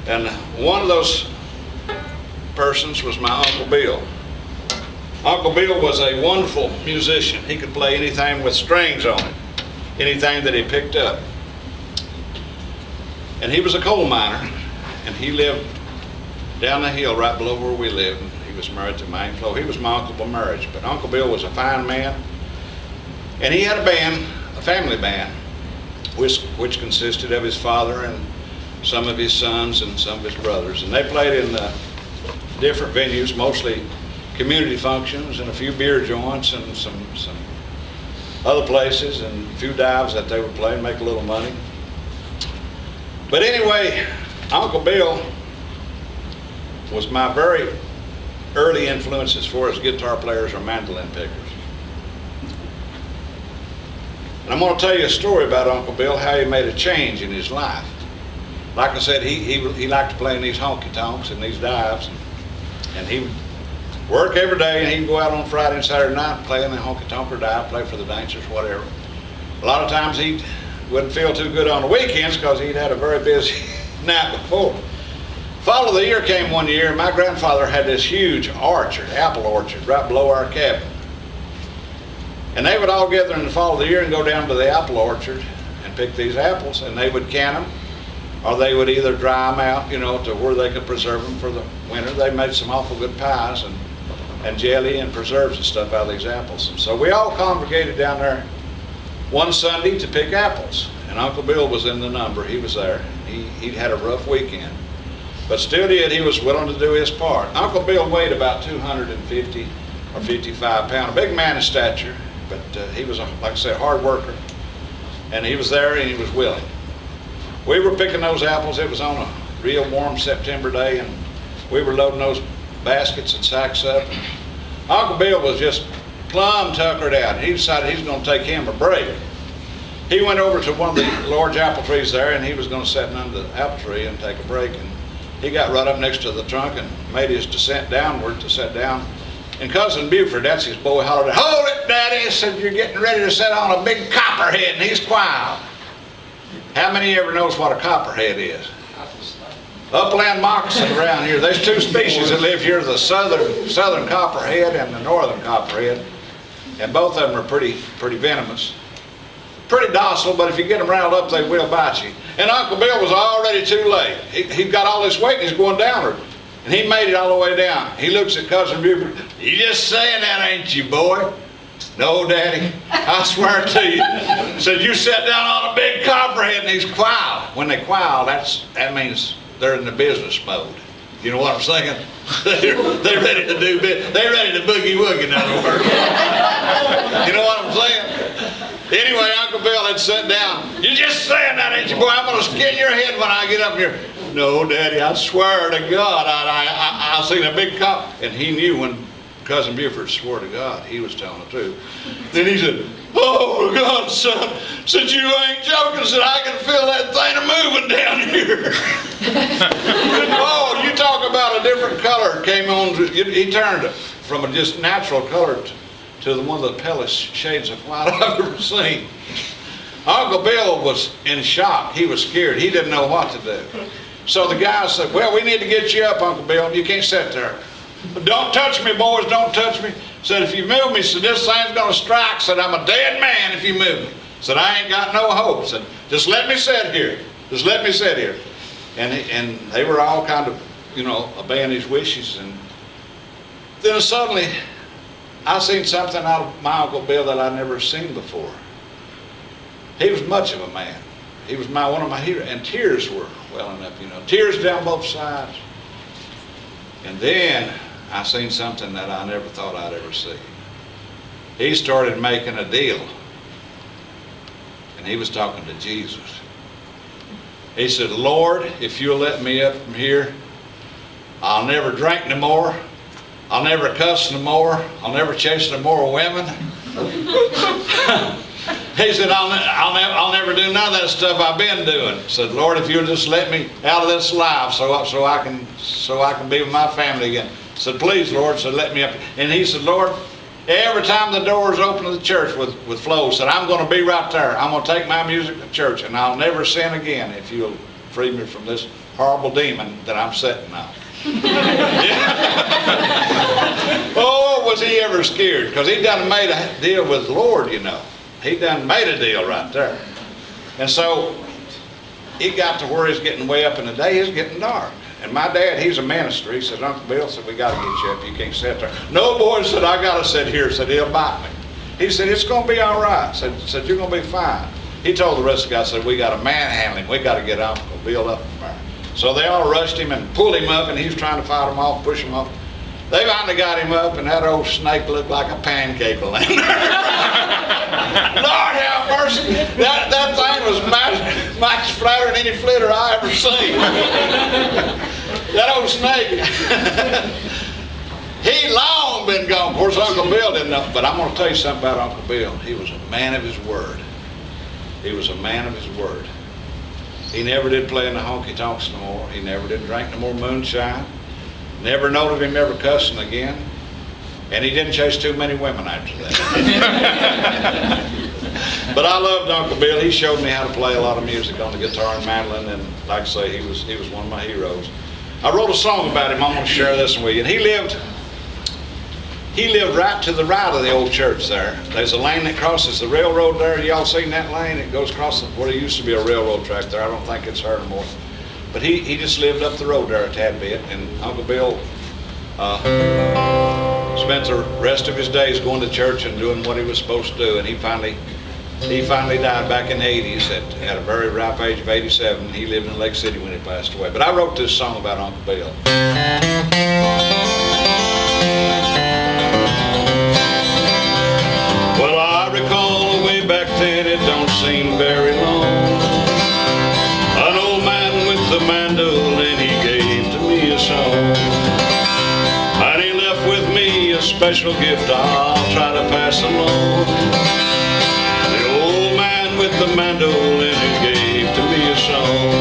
And one of those persons was my Uncle Bill. Uncle Bill was a wonderful musician. He could play anything with strings on it, anything that he picked up. And he was a coal miner, and he lived down the hill right below where we lived. He was married to my Aunt Flo. He was my uncle by marriage, but Uncle Bill was a fine man. And he had a band, a family band, which consisted of his father and some of his sons and some of his brothers. And they played in different venues, mostly community functions and a few beer joints and some other places and a few dives that they would play and make a little money. But anyway, Uncle Bill was my very early influence as far as guitar players or mandolin pickers. And I'm going to tell you a story about Uncle Bill, how he made a change in his life. Like I said, he liked to play in these honky-tonks and these dives, and he would work every day, and he'd go out on Friday and Saturday night and play in the honky-tonk or dive, play for the dancers, whatever. A lot of times he wouldn't feel too good on the weekends because he'd had a very busy night before. Fall of the year came one year, and my grandfather had this huge orchard, apple orchard, right below our cabin. And they would all gather in the fall of the year and go down to the apple orchard and pick these apples, and they would can them, or they would either dry them out, to where they could preserve them for the winter. They made some awful good pies and jelly and preserves and stuff out of these apples. And so we all congregated down there one Sunday to pick apples, and Uncle Bill was in the number. He was there. He'd had a rough weekend, but still he was willing to do his part. Uncle Bill weighed about 250 or 55 pounds, a big man in stature, but he was, like I said, a hard worker, and he was there and he was willing. We were picking those apples. It was on a real warm September day, and we were loading those baskets and sacks up. Uncle Bill was just plumb tuckered out. He decided he's going to take him a break. He went over to one of the large apple trees there, and he was going to sit under the apple tree and take a break. And he got right up next to the trunk and made his descent downward to sit down. And Cousin Buford, that's his boy, hollered, "Hold it, Daddy!" He said, "You're getting ready to sit on a big copperhead," and he's quiet. How many ever knows what a copperhead is? Upland moccasin around here. There's two species that live here, the southern copperhead and the northern copperhead. And both of them are pretty venomous. Pretty docile, but if you get them riled up, they will bite you. And Uncle Bill was already too late. He'd got all this weight and he's going downward. And he made it all the way down. He looks at Cousin Buford. "You just saying that, ain't you, boy?" "No, Daddy, I swear to you." Said, "You sat down on a big copperhead," and he's quiet. When they quiet, that means they're in the business mode. You know what I'm saying? They're ready to do business. They're ready to boogie woogie, in other words. You know what I'm saying? Anyway, Uncle Bill had sat down. "You just saying that, ain't you, boy? I'm going to skin your head when I get up here." "No, Daddy, I swear to God, I seen a big cop." And he knew when Cousin Buford swore to God, he was telling the truth. Then he said, "Oh, God, son," said, "you ain't joking," said, "I can feel that thing a-moving down here." Oh, you talk about a different color came on. He turned from a just natural color to one of the palest shades of white I've ever seen. Uncle Bill was in shock. He was scared. He didn't know what to do. So the guy said, "Well, we need to get you up, Uncle Bill. You can't sit there." "Don't touch me, boys, don't touch me." Said, "If you move me," said, "this thing's going to strike." Said, "I'm a dead man if you move me." Said, "I ain't got no hope." Said, "Just let me sit here. Just let me sit here." And they were all kind of, obeying his wishes. And then suddenly, I seen something out of my Uncle Bill that I'd never seen before. He was much of a man. He was one of my heroes. And tears were welling up, tears down both sides. And then I seen something that I never thought I'd ever see. He started making a deal. And he was talking to Jesus. He said, "Lord, if you'll let me up from here, I'll never drink no more. I'll never cuss no more. I'll never chase no more women." He said, I'll never do none of that stuff I've been doing." Said, "Lord, if you'll just let me out of this life so I can be with my family again." Said, "Please, Lord," said, "let me up." And he said, "Lord, every time the doors open to the church with Flo," said, "I'm going to be right there. I'm going to take my music to church, and I'll never sin again if you'll free me from this horrible demon that I'm sitting on. Oh, was he ever scared? Because he done made a deal with the Lord, you know. He done made a deal right there. And so it got to where it's getting way up in the day, it's getting dark. And my dad, he's a minister. He said, Uncle Bill said, we got to get you up. You can't sit there. No, boy, said, I got to sit here. Said, he'll bite me. He said, it's going to be all right. Said, you're going to be fine. He told the rest of the guys, said, we got to manhandle him. We got to get Uncle Bill up from there. So they all rushed him and pulled him up, and he was trying to fight them off, push him off. They finally got him up, and that old snake looked like a pancake laying there. Lord have mercy. That thing was much flatter than any flitter I ever seen. That old snake. He long been gone. Of course, Uncle Bill didn't know. But I'm going to tell you something about Uncle Bill. He was a man of his word. He was a man of his word. He never did play in the honky-tonks no more. He never did drink no more moonshine. Never known of him ever cussing again. And he didn't chase too many women after that. But I loved Uncle Bill. He showed me how to play a lot of music on the guitar and mandolin, and like I say, he was one of my heroes. I wrote a song about him. I'm going to share this one with you. And he lived right to the right of the old church there. There's a lane that crosses the railroad there. Y'all seen that lane? It goes across what it used to be a railroad track there. I don't think it's there anymore. But he just lived up the road there a tad bit, and Uncle Bill spent the rest of his days going to church and doing what he was supposed to do. And he finally died back in the 80s at a very ripe age of 87. He lived in Lake City when he passed away. But I wrote this song about Uncle Bill. Well, I recall way back then, it don't seem very long. An old man with a mandolin, he gave to me a song. And he left with me a special gift I'll try to pass along. The old man with the mandolin, he gave to me a song.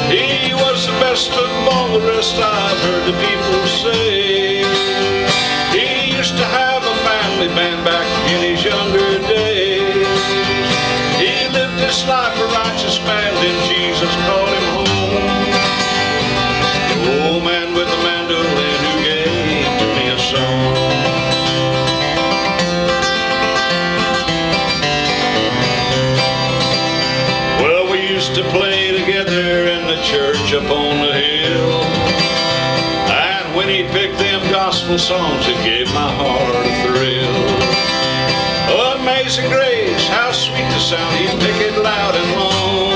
He was the best of all the rest, I've heard the people say. He used to have a family band back in his younger days. He lived his life a righteous man, then Jesus called him home. The old man with the mandolin who gave to me a song. Well, we used to play together in the church up on the hill. And when he picked them gospel songs, it gave my heart a thrill. Amazing grace, how sweet the sound, he'd pick it loud and long.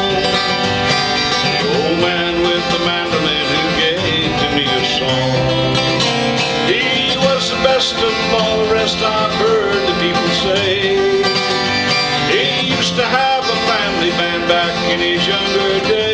The old man with the mandolin who gave to me a song. He was the best of all the rest, I've heard the people say. He used to have a family band back in his younger days.